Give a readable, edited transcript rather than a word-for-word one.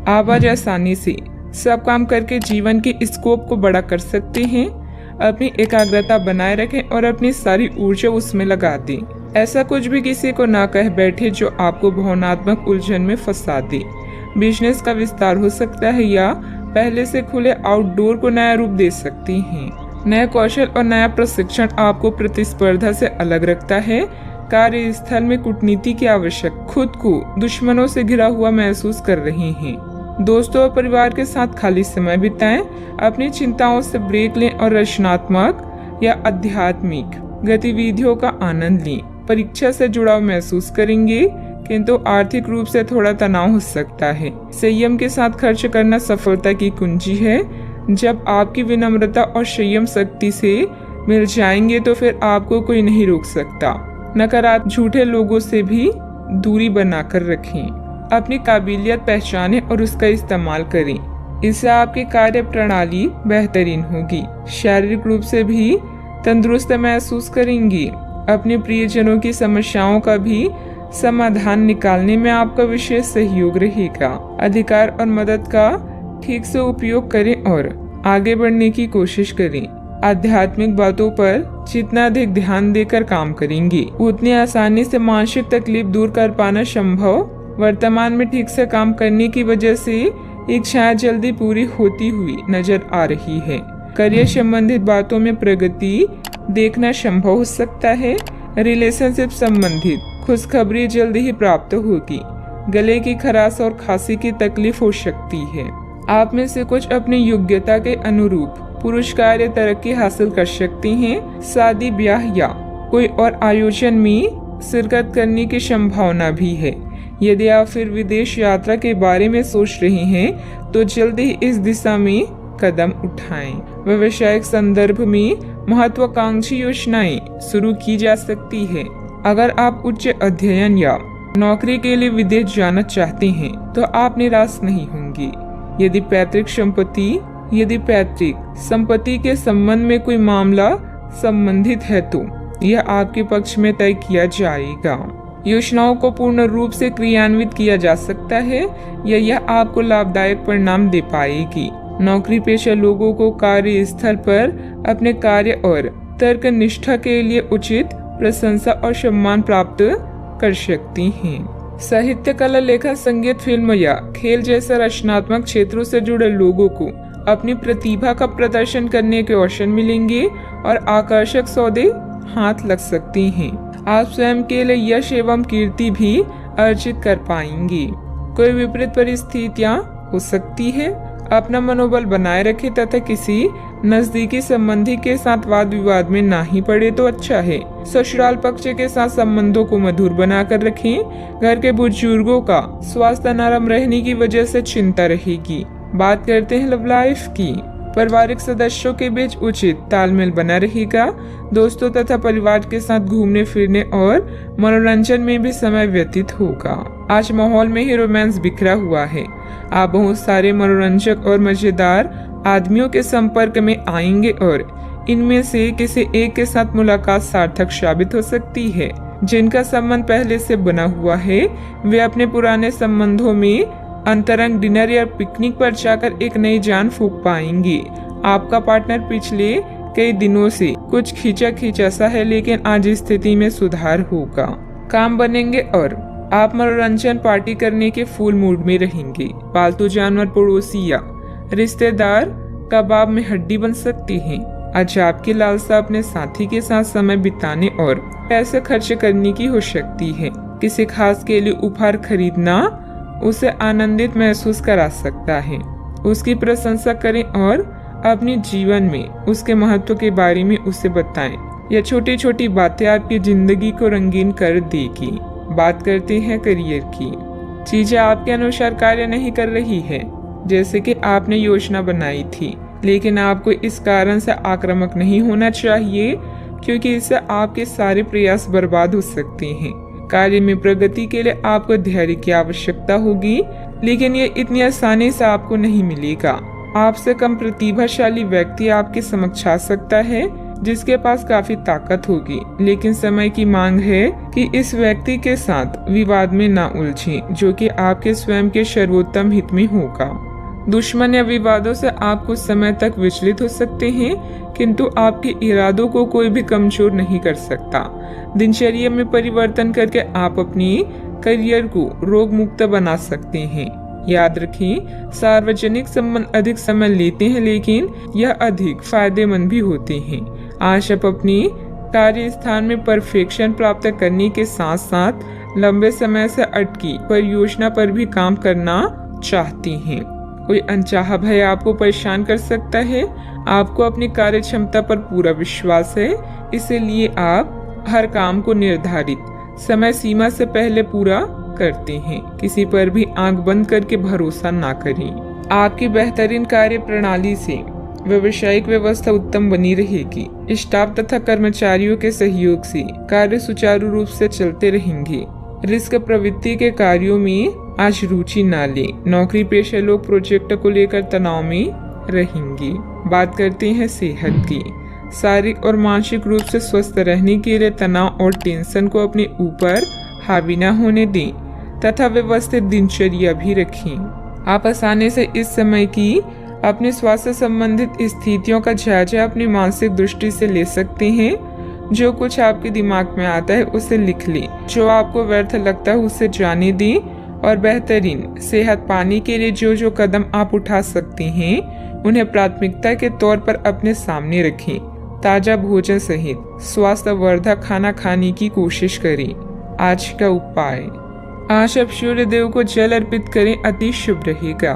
आप आज आसानी से सब काम करके जीवन के स्कोप को बड़ा कर सकते हैं। अपनी एकाग्रता बनाए रखें और अपनी सारी ऊर्जा उसमें लगा दें। ऐसा कुछ भी किसी को ना कह बैठे जो आपको भावनात्मक उलझन में फंसा दे। बिजनेस का विस्तार हो सकता है या पहले से खुले आउटडोर को नया रूप दे सकती हैं। नया कौशल और नया प्रशिक्षण आपको प्रतिस्पर्धा से अलग रखता है। कार्यस्थल में कूटनीति की आवश्यक, खुद को दुश्मनों से घिरा हुआ महसूस कर रहे हैं। दोस्तों और परिवार के साथ खाली समय बिताएं। अपनी चिंताओं से ब्रेक लें और रचनात्मक या आध्यात्मिक गतिविधियों का आनंद लें। परीक्षा से जुड़ाव महसूस करेंगे, किंतु आर्थिक रूप से थोड़ा तनाव हो सकता है। संयम के साथ खर्च करना सफलता की कुंजी है। जब आपकी विनम्रता और संयम शक्ति से मिल जाएंगे तो फिर आपको कोई नहीं रोक सकता। नकारात्मक झूठे लोगों से भी दूरी बनाकर रखें। अपनी काबिलियत पहचानें और उसका इस्तेमाल करें। इससे आपकी कार्य प्रणाली बेहतरीन होगी। शारीरिक रूप से भी तंदुरुस्त महसूस करेंगी। अपने प्रियजनों की समस्याओं का भी समाधान निकालने में आपका विशेष सहयोग रहेगा। अधिकार और मदद का ठीक से उपयोग करें और आगे बढ़ने की कोशिश करें। आध्यात्मिक बातों पर जितना अधिक ध्यान देकर काम करेंगे, उतनी आसानी से मानसिक तकलीफ दूर कर पाना संभव। वर्तमान में ठीक से काम करने की वजह से इच्छाएं जल्दी पूरी होती हुई नजर आ रही है। करियर संबंधित बातों में प्रगति देखना संभव हो सकता है। रिलेशनशिप संबंधित खुशखबरी जल्दी ही प्राप्त होगी। गले की खराश और खांसी की तकलीफ हो सकती है। आप में से कुछ अपनी योग्यता के अनुरूप पुरस्कार या तरक्की हासिल कर सकते हैं। शादी, ब्याह या कोई और आयोजन में शिरकत करने की संभावना भी है। यदि आप फिर विदेश यात्रा के बारे में सोच रहे हैं तो जल्दी ही इस दिशा में कदम उठाएं। व्यावसायिक संदर्भ में महत्वाकांक्षी योजनाएं शुरू की जा सकती है। अगर आप उच्च अध्ययन या नौकरी के लिए विदेश जाना चाहते हैं तो आप निराश नहीं होंगे। यदि पैतृक संपत्ति के संबंध में कोई मामला संबंधित है तो यह आपके पक्ष में तय किया जाएगा। योजनाओं को पूर्ण रूप से क्रियान्वित किया जा सकता है या यह आपको लाभदायक परिणाम दे पाएगी। नौकरी पेशा लोगों को कार्यस्थल पर अपने कार्य और तर्क निष्ठा के लिए उचित प्रशंसा और सम्मान प्राप्त कर सकती हैं। साहित्य, कला, लेखन, संगीत, फिल्म या खेल जैसे रचनात्मक क्षेत्रों से जुड़े लोगों को अपनी प्रतिभा का प्रदर्शन करने के अवसर मिलेंगे और आकर्षक सौदे हाथ लग सकती हैं। आप स्वयं के लिए यश एवं कीर्ति भी अर्जित कर पाएंगे। कोई विपरीत परिस्थितियां हो सकती है। अपना मनोबल बनाए रखें तथा किसी नजदीकी संबंधी के साथ वाद विवाद में ना ही पड़े तो अच्छा है। ससुराल पक्ष के साथ संबंधों को मधुर बनाकर रखें। घर के बुजुर्गों का स्वास्थ्य नरम रहने की वजह से चिंता रहेगी। बात करते हैं लव लाइफ की। पारिवारिक सदस्यों के बीच उचित तालमेल बना रहेगा। दोस्तों तथा परिवार के साथ घूमने फिरने और मनोरंजन में भी समय व्यतीत होगा। आज माहौल में ही रोमांस बिखरा हुआ है। आप बहुत सारे मनोरंजक और मजेदार आदमियों के संपर्क में आएंगे और इनमें से किसी एक के साथ मुलाकात सार्थक साबित हो सकती है। जिनका संबंध पहले से बना हुआ है वे अपने पुराने संबंधों में अंतरंग डिनर या पिकनिक पर जाकर एक नई जान फूंक पाएंगे। आपका पार्टनर पिछले कई दिनों से कुछ खींचा सा है, लेकिन आज स्थिति में सुधार होगा। काम बनेंगे और आप मनोरंजन पार्टी करने के फुल मूड में रहेंगे। पालतू जानवर, पड़ोसी या रिश्तेदार कबाब में हड्डी बन सकती हैं। आज आपकी लालसा अपने साथी के साथ समय बिताने और पैसे खर्च करने की हो सकती है। किसी खास के लिए उपहार खरीदना उसे आनंदित महसूस करा सकता है। उसकी प्रशंसा करें और अपने जीवन में उसके महत्व के बारे में उसे बताएं। यह छोटी छोटी बातें आपकी जिंदगी को रंगीन कर देगी। बात करते हैं करियर की। चीजें आपके अनुसार कार्य नहीं कर रही है जैसे कि आपने योजना बनाई थी, लेकिन आपको इस कारण से आक्रामक नहीं होना चाहिए क्योंकि इससे आपके सारे प्रयास बर्बाद हो सकते हैं। कार्य में प्रगति के लिए आपको धैर्य की आवश्यकता होगी, लेकिन ये इतनी आसानी से आपको नहीं मिलेगा। आपसे कम प्रतिभाशाली व्यक्ति आपके समक्ष आ सकता है जिसके पास काफी ताकत होगी, लेकिन समय की मांग है कि इस व्यक्ति के साथ विवाद में ना उलझें, जो कि आपके स्वयं के सर्वोत्तम हित में होगा। दुश्मन या विवादों से आप कुछ समय तक विचलित हो सकते हैं, किंतु आपके इरादों को कोई भी कमजोर नहीं कर सकता। दिनचर्या में परिवर्तन करके आप अपनी करियर को रोग मुक्त बना सकते हैं। याद रखें, सार्वजनिक संबंध अधिक समय लेते हैं, लेकिन यह अधिक फायदेमंद भी होते हैं। आज आप अपनी कार्य स्थान में परफेक्शन प्राप्त करने के साथ साथ लंबे समय से अटकी परियोजना पर भी काम करना चाहती हैं। कोई अनचाहा भय आपको परेशान कर सकता है। आपको अपनी कार्य क्षमता पर पूरा विश्वास है, इसलिए आप हर काम को निर्धारित समय सीमा से पहले पूरा करते हैं। किसी पर भी आंख बंद करके भरोसा ना करें। आपकी बेहतरीन कार्य प्रणाली से व्यावसायिक व्यवस्था उत्तम बनी रहेगी। स्टाफ तथा कर्मचारियों के सहयोग से कार्य सुचारू रूप से चलते रहेंगे। रिस्क प्रवृत्ति के कार्यों में आज रुचि ना लें। नौकरी पेशा लोग प्रोजेक्ट को लेकर तनाव में रहेंगे। बात करते हैं सेहत की। शारीरिक और मानसिक रूप से स्वस्थ रहने के लिए तनाव और टेंशन को अपने ऊपर हावी न होने दें तथा व्यवस्थित दिनचर्या भी रखें। आप आसानी से इस समय की अपने स्वास्थ्य संबंधित स्थितियों का जायजा अपनी मानसिक दृष्टि से ले सकते हैं। जो कुछ आपके दिमाग में आता है उसे लिख लें। जो आपको व्यर्थ लगता है उसे जाने दें और बेहतरीन सेहत पाने के लिए जो जो कदम आप उठा सकते हैं उन्हें प्राथमिकता के तौर पर अपने सामने रखें। ताजा भोजन सहित स्वास्थ्यवर्धक खाना खाने की कोशिश करें। आज का उपाय, आज आप सूर्य देव को जल अर्पित करें, अति शुभ रहेगा।